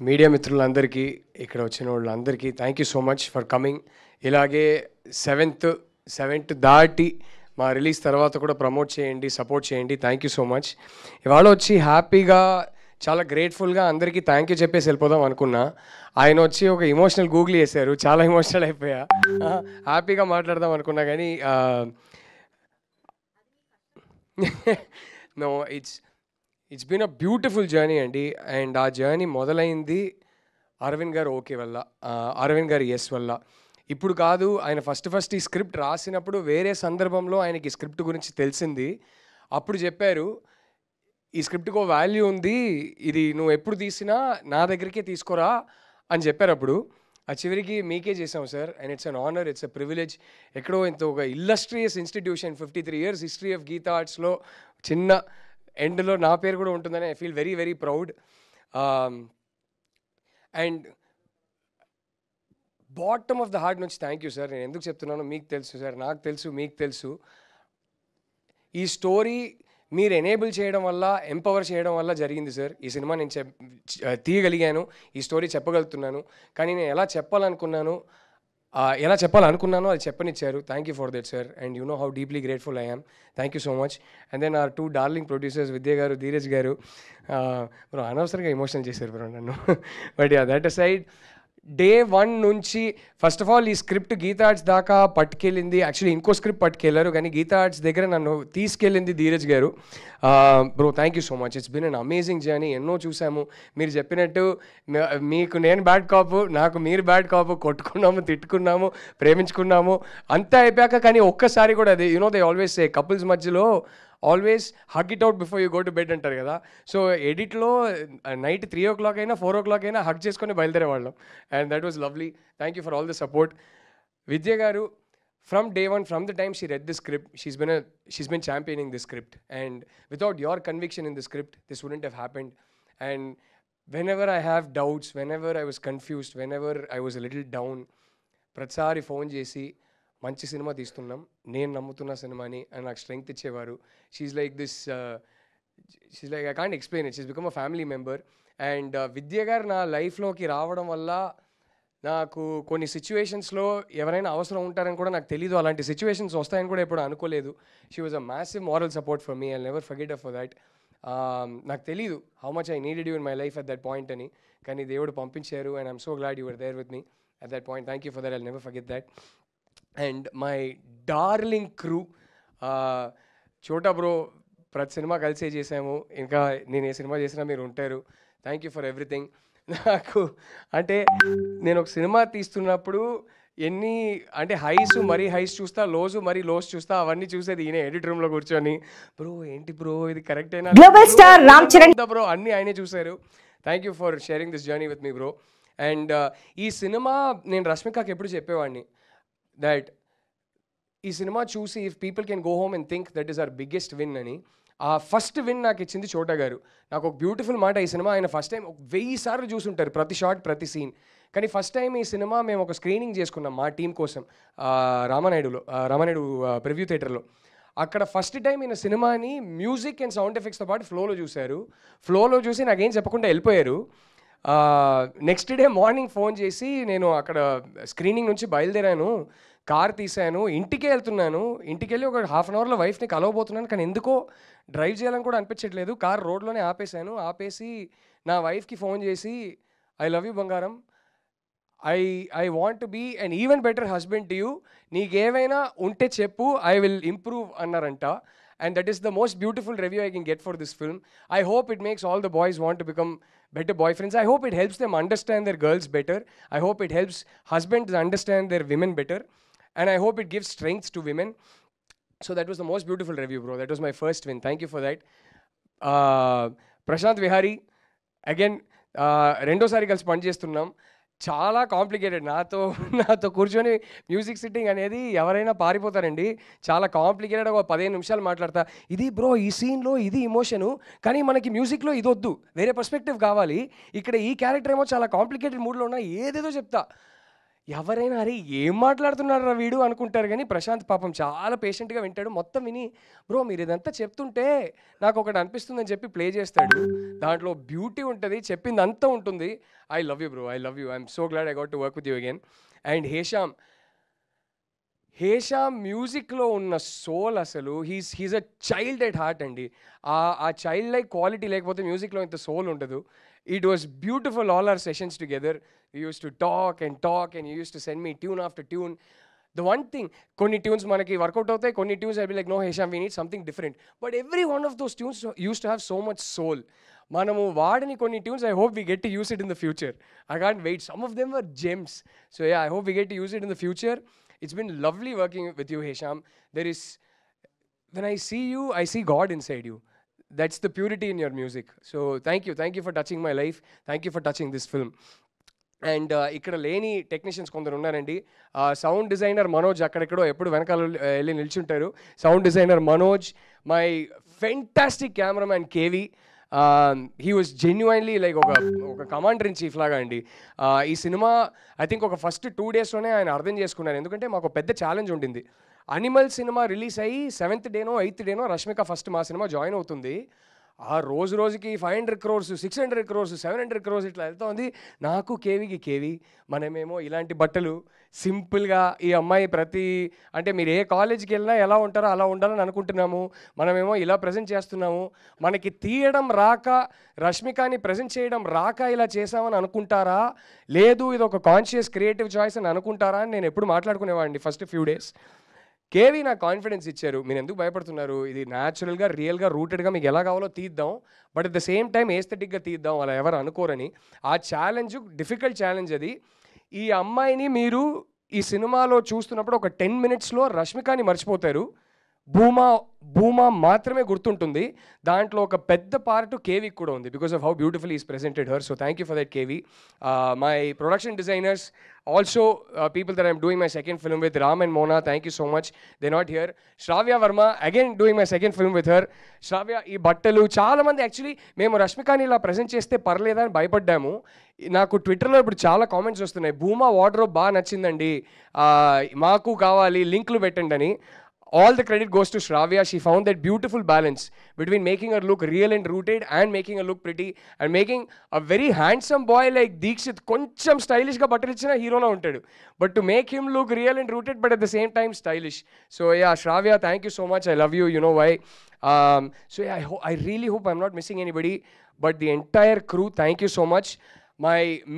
Media మిత్రులందరికీ ఇక్కడ వచ్చిన వాళ్ళందరికీ thank you so much for coming. ఇలాగే సెవెంత్ దాటి మా రిలీజ్ తర్వాత కూడా ప్రమోట్ చేయండి, సపోర్ట్ చేయండి. Thank you so much. ఇవాళ వచ్చి హ్యాపీగా చాలా గ్రేట్ఫుల్గా అందరికీ థ్యాంక్ యూ చెప్పేసి వెళ్ళిపోదాం అనుకున్నా. ఆయన వచ్చి ఒక ఇమోషనల్ గూగుల్ చేశారు, చాలా ఎమోషనల్ అయిపోయా. హ్యాపీగా మాట్లాడదాం అనుకున్నా కానీ no, it's been a beautiful journey అండి. అండ్ ఆ జర్నీ మొదలైంది అరవింద్ గారు ఓకే వల్ల, అరవింద్ గారు ఎస్ వల్ల. ఇప్పుడు కాదు, ఆయన ఫస్ట్ ఈ స్క్రిప్ట్ రాసినప్పుడు వేరే సందర్భంలో ఆయనకి ఈ స్క్రిప్ట్ గురించి తెలిసింది. అప్పుడు చెప్పారు, ఈ స్క్రిప్ట్కి ఒక వాల్యూ ఉంది, ఇది నువ్వు ఎప్పుడు తీసినా నా దగ్గరికే తీసుకోరా అని చెప్పారు. అప్పుడు ఆ చివరికి మీకే చేసాం sir. And it's an honour, it's a privilege. ఎక్కడో ఇంత ఒక illustrious institution, 53 years history of Geetha ఆర్ట్స్లో చిన్న ఎండ్లో నా పేరు కూడా ఉంటుందని I feel very very proud. And bottom of the heart నుంచి థ్యాంక్ యూ సార్. నేను ఎందుకు చెప్తున్నానో మీకు తెలుసు సార్, నాకు తెలుసు, మీకు తెలుసు. ఈ స్టోరీ మీరు ఎనేబుల్ చేయడం వల్ల, ఎంపవర్ చేయడం వల్ల జరిగింది సార్. ఈ సినిమా నేను తీయగలిగాను, ఈ స్టోరీ చెప్పగలుగుతున్నాను. కానీ నేను ఎలా చెప్పాలనుకున్నానో అది చెప్పనిచ్చారు. Thank you for that sir. And you know how deeply grateful I am. Thank you so much. And then are 2 darling producers, Vidya గారు, ధీరజ్ గారు. బ్రో అనవసరంగా ఎమోషనల్ చేశారు బ్రో నన్ను. బట్ దట్ అసైడ్, డే 1 నుంచి ఫస్ట్ ఆఫ్ ఆల్ ఈ script Gita arts దాకా పట్టుకెళ్ళింది. Actually ఇంకో script పట్టుకెళ్ళారు, కానీ గీతా ఆర్ట్స్ దగ్గర నన్ను తీసుకెళ్ళింది ధీరజ్ గారు. Bro thank you so much. It's been an amazing journey. ఎన్నో చూసాము. మీరు చెప్పినట్టు మీకు నేను బ్యాడ్ కాపు, నాకు మీరు బ్యాడ్ కాపు. కొట్టుకున్నాము, తిట్టుకున్నాము, ప్రేమించుకున్నాము, అంతా అయిపోయాక కానీ ఒక్కసారి కూడా అది దే ఆల్వేస్ సే కపుల్స్ మధ్యలో always hug it out before you go to bed అంటారు కదా. సో ఎడిట్లో నైట్ 3 o'clock అయినా 4 o'clock అయినా హగ్ చేసుకొని బయలుదేరేవాళ్ళం. And that was lovely. Thank you for all the support. Vidya గారు, from day one, from the time she read the script, she's been championing the script. And without your conviction in the script, this wouldn't have happened. And whenever I have doubts, whenever I was confused, whenever I was a little down, ప్రతిసారి phone చేసి మంచి cinema తీస్తున్నాం, నేను నమ్ముతున్న సినిమాని అని నాకు strength ఇచ్చేవారు. She's like this, she's like I can't explain it. She's become a family member. And Vidya గారు నా లైఫ్లోకి రావడం వల్ల నాకు కొన్ని సిచ్యువేషన్స్లో ఎవరైనా అవసరం ఉంటారని కూడా నాకు తెలీదు. అలాంటి సిచ్యువేషన్స్ వస్తాయని కూడా ఎప్పుడు అనుకోలేదు. She was a massive moral support for me. I never forget for that. నాకు తెలీదు how much I needed you in my life at that point అని, కానీ దేవుడు పంపించారు. And I'm so glad you were there with me at that point. Thank you for that. I never forget that. And my darling crew, chota bro, ప్రతి cinema కలిసే చేసాము. ఇంకా నేను ఏ సినిమా చేసినా మీరు ఉంటారు. Thank you for everything. నాకు అంటే నేను ఒక సినిమా తీస్తున్నప్పుడు మరీ హైస్ చూస్తా, మరీ లోస్ చూస్తా, అవన్నీ చూసేది ఈయన ఎడిట్ రూమ్లో కూర్చొని. బ్రో ఏంటి బ్రో ఇది కరెక్ట్ అయినా, global star Ram Charan bro అన్నీ ఆయనే చూశారు. Thank you for sharing this journey with me bro. And ఈ సినిమా నేను రష్మికకి ఎప్పుడు చెప్పేవాడిని that ఈ సినిమా చూసి if people can go home and think that is our biggest win అని. ఆ ఫస్ట్ విన్ నాకు ఇచ్చింది చోటా గారు. నాకు ఒక బ్యూటిఫుల్ మాట, ఈ సినిమా ఆయన ఫస్ట్ టైం 1000 సార్లు చూసుంటారు, ప్రతి షాట్, ప్రతి సీన్. కానీ ఫస్ట్ టైం ఈ సినిమా మేము ఒక స్క్రీనింగ్ చేసుకున్నాం మా టీం కోసం రామానాయుడు ప్రివ్యూ థియేటర్లో. అక్కడ ఫస్ట్ టైం ఈయన సినిమాని మ్యూజిక్ అండ్ సౌండ్ ఎఫెక్ట్స్తో పాటు ఫ్లోలో చూశారు. ఫ్లోలో చూసి నాకేం చెప్పకుండా వెళ్ళిపోయారు. నెక్స్ట్ డే మార్నింగ్ ఫోన్ చేసి, నేను అక్కడ స్క్రీనింగ్ నుంచి బయలుదేరాను, కార్ తీసాను, ఇంటికే వెళ్తున్నాను, ఇంటికి వెళ్ళి ఒక 1/2 hourలో వైఫ్ని కలవబోతున్నాను, కానీ ఎందుకో డ్రైవ్ చేయాలని కూడా అనిపించట్లేదు. కార్ రోడ్లోనే ఆపేసి నా వైఫ్కి ఫోన్ చేసి, ఐ లవ్ యూ బంగారం, I want to be an even better husband to you, నీకేమైనా ఉంటే చెప్పు, ఐ విల్ ఇంప్రూవ్ అన్నారంట. And that is the most beautiful review I can get for this film. I hope it makes all the boys want to become better boyfriends. I hope it helps them understand their girls better. I hope it helps husbands understand their women better. And I hope it gives strength to women. So that was the most beautiful review, bro. That was my first win. Thank you for that. Prashant Vihari, again, రెండోసారి కలిసి పనిచేస్తున్నాం. చాలా complicated. నాతో కూర్చొని music sitting అనేది ఎవరైనా పారిపోతారండి. చాలా complicated. ఒక 15 నిమిషాలు మాట్లాడతా, ఇది బ్రో ఈ సీన్లో ఇది ఇమోషను, కానీ మనకి మ్యూజిక్లో ఇది వద్దు, వేరే పర్స్పెక్టివ్ కావాలి, ఇక్కడ ఈ క్యారెక్టర్ ఏమో చాలా కాంప్లికేటెడ్ మూడ్లో ఉన్నా, ఏదేదో చెప్తా. ఎవరైనా అరే ఏం మాట్లాడుతున్నారా వీడు అనుకుంటారు కానీ ప్రశాంత్ పాపం చాలా పేషెంట్గా వింటాడు. మొత్తం విని బ్రో మీరు ఇదంతా చెప్తుంటే నాకు ఒకటి అనిపిస్తుందని చెప్పి ప్లే చేస్తాడు. దాంట్లో బ్యూటీ ఉంటుంది, చెప్పింది అంతా ఉంటుంది. I love you bro, I love you. I'm so glad I got to work with you again. And Hesham మ్యూజిక్లో ఉన్న సోల్ అసలు he's a child at heart అండి. ఆ చైల్డ్ లైక్ క్వాలిటీ లేకపోతే మ్యూజిక్లో ఇంత సోల్ ఉండదు. It was beautiful all our sessions together. You use to talk and you use to send me tune after tune. The one thing, కొన్ని tunes మనకి work out అవుతాయి, కొన్ని tunes I be like no Hesham we need something different. But every one of those tunes use to have so much soul. మనము వాడిని కొన్ని tunes I hope we get to use it in the future. I can't wait. Some of them were gems. So yeah, I hope we get to use it in the future. It's been lovely working with you, Hesham. When I see you, I see God inside you. That's the purity in your music. So thank you for touching my life. Thank you for touching this film. And ఇక్కడ లేని technicians కొందరు ఉన్నారండి. Sound designer Manoj అక్కడెక్కడో ఎప్పుడు వెనకాల వెళ్ళి నిల్చుంటారు. Sound designer Manoj, my fantastic cameraman KV. He was genuinely like ఒక కమాండర్ ఇన్ చీఫ్ లాగా అండి. ఈ సినిమా ఐ థింక్ ఒక ఫస్ట్ 2 daysలోనే ఆయన అర్థం చేసుకున్నారు. ఎందుకంటే మాకు పెద్ద ఛాలెంజ్ ఉండింది. అనిమల్ సినిమా రిలీజ్ అయ్యి 7th డేనో 8th డేనో రష్మిక ఫస్ట్ మా సినిమా జాయిన్ అవుతుంది. ఆ రోజుకి 500 crores, 600 crores, 700 crores ఇట్లా వెళ్తా ఉంది. నాకు కేవీ మనమేమో ఇలాంటి బట్టలు సింపుల్గా, ఈ అమ్మాయి అంటే మీరు ఏ కాలేజీకి వెళ్ళినా ఎలా ఉంటారో అలా ఉండాలని అనుకుంటున్నాము. మనమేమో ఇలా ప్రజెంట్ చేస్తున్నాము. మనకి తీయడం రాక, రష్మికని ప్రజెంట్ చేయడం రాక ఇలా చేసామని అనుకుంటారా, లేదు ఇది ఒక కాన్షియస్ క్రియేటివ్ చాయిస్ అని అనుకుంటారా అని నేను ఎప్పుడు మాట్లాడుకునేవాడిని ఫస్ట్ ఫ్యూ డేస్. కేవీ నాకు కాన్ఫిడెన్స్ ఇచ్చారు. మీరు ఎందుకు భయపడుతున్నారు, ఇది న్యాచురల్గా రియల్గా రూటెడ్గా మీకు ఎలా కావాలో తీద్దాం, but at the same time ఏస్థెటిక్గా తీద్దాం, అలా ఎవరు అనుకోరని. ఆ ఛాలెంజ్ డిఫికల్ట్ ఛాలెంజ్ అది. ఈ అమ్మాయిని మీరు ఈ సినిమాలో చూస్తున్నప్పుడు ఒక 10 minutesలో రష్మికని మర్చిపోతారు. భూమా మాత్రమే గుర్తుంటుంది. దాంట్లో ఒక పెద్ద పార్ట్ కేవీకి కూడా ఉంది because of how beautifully is presented her. So thank you for that KV. My production designers also, people that I'm doing my second film with, Ram and Mona, thank you so much. They're not here. Shravya Verma, again doing my second film with her. Shravya, ఈ బట్టలు చాలా మంది actually మేము రష్మికని ఇలా present చేస్తే పర్లేదా అని భయపడ్డాము. నాకు ట్విట్టర్లో ఇప్పుడు చాలా కామెంట్స్ వస్తున్నాయి, భూమా వార్డ్రోబ్ బాగా నచ్చిందండి, మాకు కావాలి, లింక్లు పెట్టండి అని. All the credit goes to Shravya. She found that beautiful balance between making her look real and rooted and making her look pretty and making a very handsome boy like Deekshit koncham stylish ga buttle ichina hero la untaడు, but to make him look real and rooted but at the same time stylish. So yeah, Shravya, thank you so much. I love you. You know why. So yeah, I really hope I'm not missing anybody, but the entire crew, thank you so much.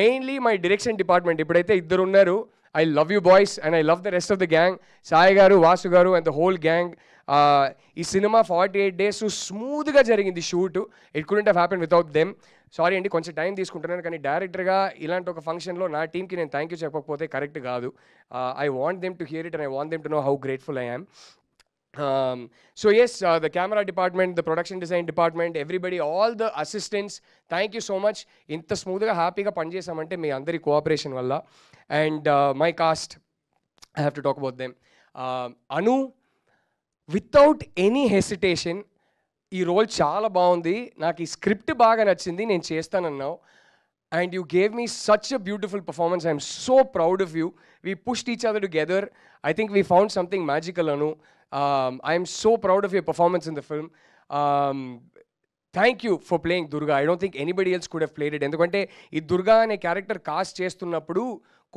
Mainly my direction department, ipudaithe iddaru unnaru. I love you boys and I love the rest of the gang. Sai garu, Vasu garu and the whole gang. Ee cinema 48 days smooth ga jarigindi shoot. It couldn't have happened without them. Sorry andi koncha time తీసుకుంటున్నాను కానీ director గా ఇలాంటి ఒక function లో నా team కి నేను thank you చెప్పకపోతే కరెక్ట్ కాదు. I want them to hear it and I want them to know how grateful I am. So yes, the camera department, the production design department, everybody, all the assistants, thank you so much. Inta smooth ga happy ga pani chesamante మీ అందరి cooperation వల్ల. And my cast, I have to talk about them. Anu, without any hesitation, ఈ role చాలా బాగుంది, నాకు ఈ script బాగా నచ్చింది, నేను చేస్తానన్నావు. And you gave me such a beautiful performance. I'm so proud of you. We pushed each other together. I think we found something magical, Anu. I'm so proud of your performance in the film. Thank you for playing Durga. I don't think anybody else could have played it. ఎందుకంటే ఈ దుర్గా అనే character cast చేస్తున్నప్పుడు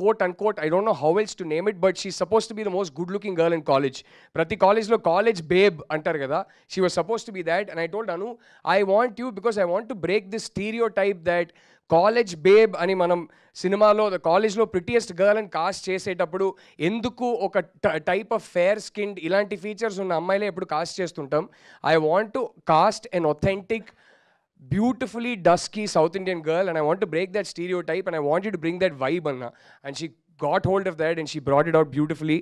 quote and quote, I don't know how else to name it, but she's supposed to be the most good looking girl in college. ప్రతి కాలేజ్లో college babe అంటారు కదా, she was supposed to be that. And I told Anu, I want you because I want to break this stereotype that college babe అని మనం సినిమాలో కాలేజ్లో prettiest girl అని cost చేసేటప్పుడు ఎందుకు ఒక టైప్ ఆఫ్ ఫేర్ స్కిన్డ్ ఇలాంటి ఫీచర్స్ ఉన్న అమ్మాయిలే ఎప్పుడు కాస్ట్ చేస్తుంటాం. I want to cast an authentic beautifully dusky South Indian girl and I want to break that stereotype and I want you to bring that vibe, Anna. And she got hold of that and she brought it out beautifully.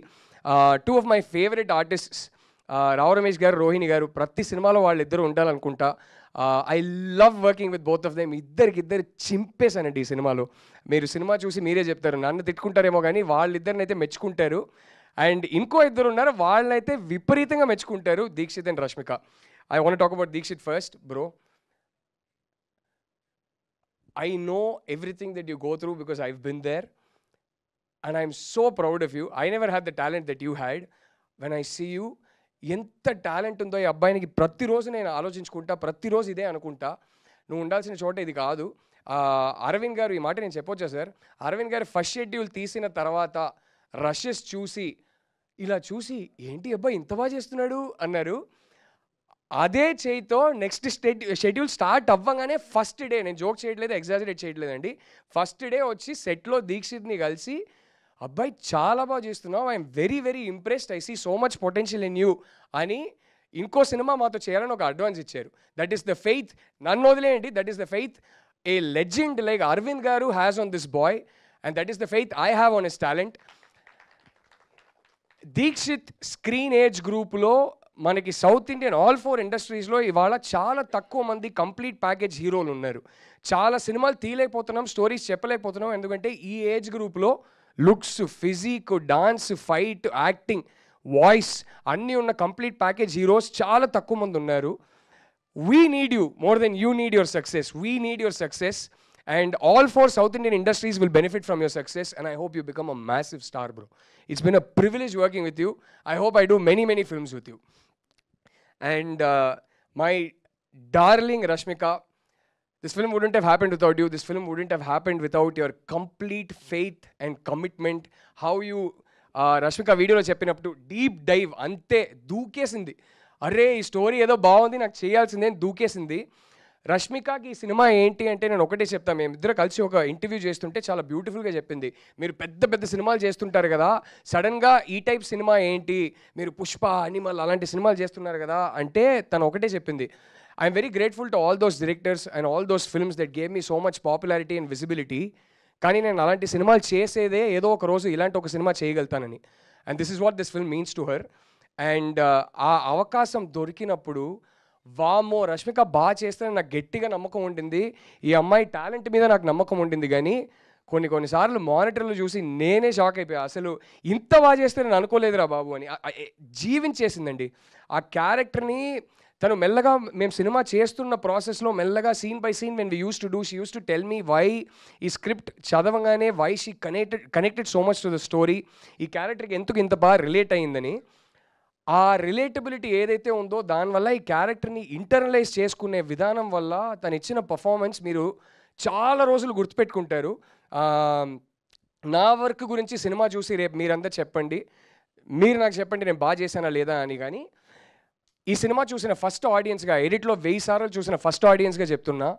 Two of my favorite artists, Rao Ramesh garu, Rohini garu, prati సినిమాలో వాళ్ళిద్దరు ఉండాలనుకుంటా. I love working with both of them. ఇద్దరు చింపేశానండి ఈ సినిమాలో. మీరు cinema చూసి మీరే చెప్తారు, నన్ను తిట్టుకుంటారేమో కానీ వాళ్ళిద్దరినైతే మెచ్చుకుంటారు. అండ్ ఇంకో ఇద్దరు ఉన్నారు, వాళ్ళనైతే విపరీతంగా మెచ్చుకుంటారు, Deekshith and Rashmika. I want to talk about Deekshit first, bro. I know everything that you go through because I've been there. And I'm so proud of you. I never had the talent that you had. When I see you, ఎంత talent ఉందో ఈ అబ్బాయినికి ప్రతిరోజు నేను ఆలోచించుకుంటా, ప్రతిరోజు ఇదే అనుకుంటా, నువ్వు ఉండాల్సిన చోట ఇది కాదు. అరవింద్ గారు, ఈ మాట నేను చెప్పొచ్చా సార్? అరవింద్ గారు ఫస్ట్ షెడ్యూల్ తీసిన తర్వాత రషెస్ చూసి, ఇలా చూసి ఏంటి అబ్బాయి ఇంత బాగా చేస్తున్నాడు అన్నారు. అదే చేయితో నెక్స్ట్ షెడ్యూల్ స్టార్ట్ అవ్వగానే ఫస్ట్ డే, నేను జోక్ చేయట్లేదు, ఎగ్జాజరేట్ చేయట్లేదండి, ఫస్ట్ డే వచ్చి సెట్లో దీక్షిత్ని కలిసి, అబ్బాయి చాలా బాగా చేస్తున్నావు, I'm very very impressed, I see so much potential in you అని ఇంకో సినిమా మాతో చేయాలని ఒక అడ్వాన్స్ ఇచ్చారు. That is the faith. నన్ను వదిలేయండి, that is the faith a legend like Aravind గారు has on this boy, and that is the faith I have on his talent. Dikshit screen age గ్రూప్లో మనకి సౌత్ ఇండియన్ ఆల్ 4 ఇండస్ట్రీస్లో ఇవాళ చాలా తక్కువ మంది కంప్లీట్ ప్యాకేజ్ హీరోలు ఉన్నారు. చాలా సినిమాలు తీయలేకపోతున్నాం, స్టోరీస్ చెప్పలేకపోతున్నాం, ఎందుకంటే ఈ ఏజ్ గ్రూప్లో looks, physique, dance, fight, acting, voice అన్నీ ఉన్న కంప్లీట్ ప్యాకేజ్ హీరోస్ చాలా తక్కువ మంది ఉన్నారు. We need you more than you need your success. We need your success and all 4 South Indian industries will benefit from your success, and I hope you become a massive star, bro. It's been a privilege working with you. I hope I do many films with you. And my darling Rashmika, this film wouldn't have happened without you. This film wouldn't have happened without your complete faith and commitment. How you Rashmika video lo cheppinappudu deep dive ante దూకేసింది. అరే ఈ story ఏదో బాగుంది, నాకు చేయాల్సిందే అని దూకేసింది. రష్మికకి ఈ cinema ఏంటి అంటే నేను ఒకటే చెప్తాను, మేమిద్దరు కలిసి ఒక ఇంటర్వ్యూ చేస్తుంటే చాలా బ్యూటిఫుల్గా చెప్పింది, మీరు పెద్ద సినిమాలు చేస్తుంటారు కదా, సడన్గా ఈ టైప్ సినిమా ఏంటి, మీరు పుష్ప, అనిమల్ అలాంటి సినిమాలు చేస్తున్నారు కదా అంటే తను ఒకటే చెప్పింది, I'm very grateful to all those directors and all those films that gave me so much popularity and visibility, కానీ నేను అలాంటి సినిమాలు చేసేదే ఏదో ఒక రోజు ఇలాంటి ఒక సినిమా చేయగలుగుతానని. And this is what this film means to her. And ఆ అవకాశం దొరికినప్పుడు వామ్మో రష్మిక బాగా చేస్తానని నాకు గట్టిగా నమ్మకం ఉంటుంది, ఈ అమ్మాయి టాలెంట్ మీద నాకు నమ్మకం ఉంటుంది, కానీ కొన్నిసార్లు మానిటర్లు చూసి నేనే షాక్ అయిపోయా, అసలు ఇంత బాగా చేస్తే నేను అనుకోలేదురా బాబు అని. జీవించేసిందండి ఆ క్యారెక్టర్ని తను. మెల్లగా మేము సినిమా చేస్తున్న ప్రాసెస్లో మెల్లగా scene by scene when we use to do, she use to tell me why ఈ స్క్రిప్ట్ చదవగానే why she connected so much to the story, ఈ క్యారెక్టర్కి ఎందుకు ఇంత బాగా రిలేట్ అయ్యిందని. ఆ రిలేటబిలిటీ ఏదైతే ఉందో దానివల్ల ఈ క్యారెక్టర్ని ఇంటర్నలైజ్ చేసుకునే విధానం వల్ల తను ఇచ్చిన పర్ఫార్మెన్స్ మీరు చాలా రోజులు గుర్తుపెట్టుకుంటారు. నా వర్క్ గురించి సినిమా చూసి రేపు మీరంతా చెప్పండి, మీరు నాకు చెప్పండి నేను బాగా చేశానా లేదా అని. కానీ ఈ సినిమా చూసిన ఫస్ట్ ఆడియన్స్గా, ఎడిట్లో 1000 సార్లు చూసిన ఫస్ట్ ఆడియన్స్గా చెప్తున్నా,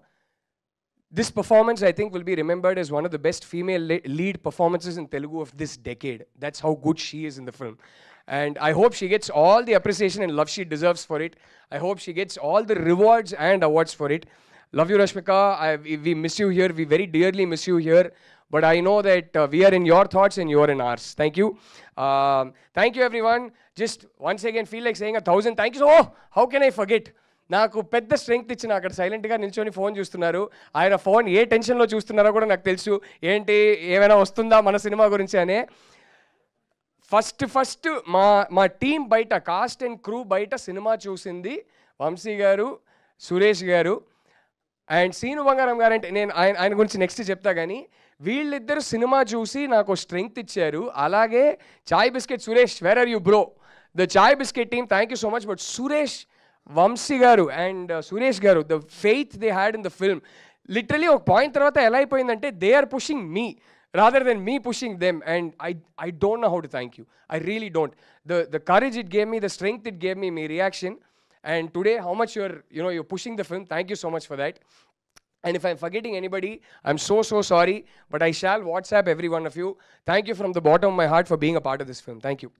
this performance I think will be remembered as one of the best female lead performances in Telugu of this decade. That's how good she is in the film. And I hope she gets all the appreciation and love she deserves for it. I hope she gets all the rewards and awards for it. Love you, Rashmika. We miss you here. We very dearly miss you here. But I know that we are in your thoughts and you are in ours. Thank you. Thank you, everyone. Just once again feel like saying 1,000 thank you. So, how can I forget? నాకు పెద్ద strength ఇచ్చిన అక్కడ సైలెంట్గా నిల్చొని phone చూస్తున్నారు. ఆయన phone ఏ టెన్షన్లో చూస్తున్నారో కూడా నాకు తెలుసు, ఏంటి ఏమైనా వస్తుందా మన సినిమా గురించి అనే. ఫస్ట్ మా టీం బయట, కాస్ట్ అండ్ క్రూ బయట సినిమా చూసింది వంశీ గారు, సురేష్ గారు అండ్ సీను బంగారం గారు. అంటే నేను ఆయన గురించి నెక్స్ట్ చెప్తా, కానీ వీళ్ళిద్దరు సినిమా చూసి నాకు స్ట్రెంగ్త్ ఇచ్చారు. అలాగే Chai Bisket Suresh, where are you bro, the Chai Bisket team, thank you so much. But Suresh, Vamsi గారు అండ్ సురేష్ గారు, the faith they had in the film, literally ఒక పాయింట్ తర్వాత ఎలా అయిపోయిందంటే they are pushing me rather than me pushing them, and I don't know how to thank you. I really don't. The courage it gave me, the strength it gave me, my reaction, and today how much you're pushing the film. Thank you so much for that. And if I'm forgetting anybody, I'm so sorry, but I shall WhatsApp every one of you. Thank you from the bottom of my heart for being a part of this film. Thank you.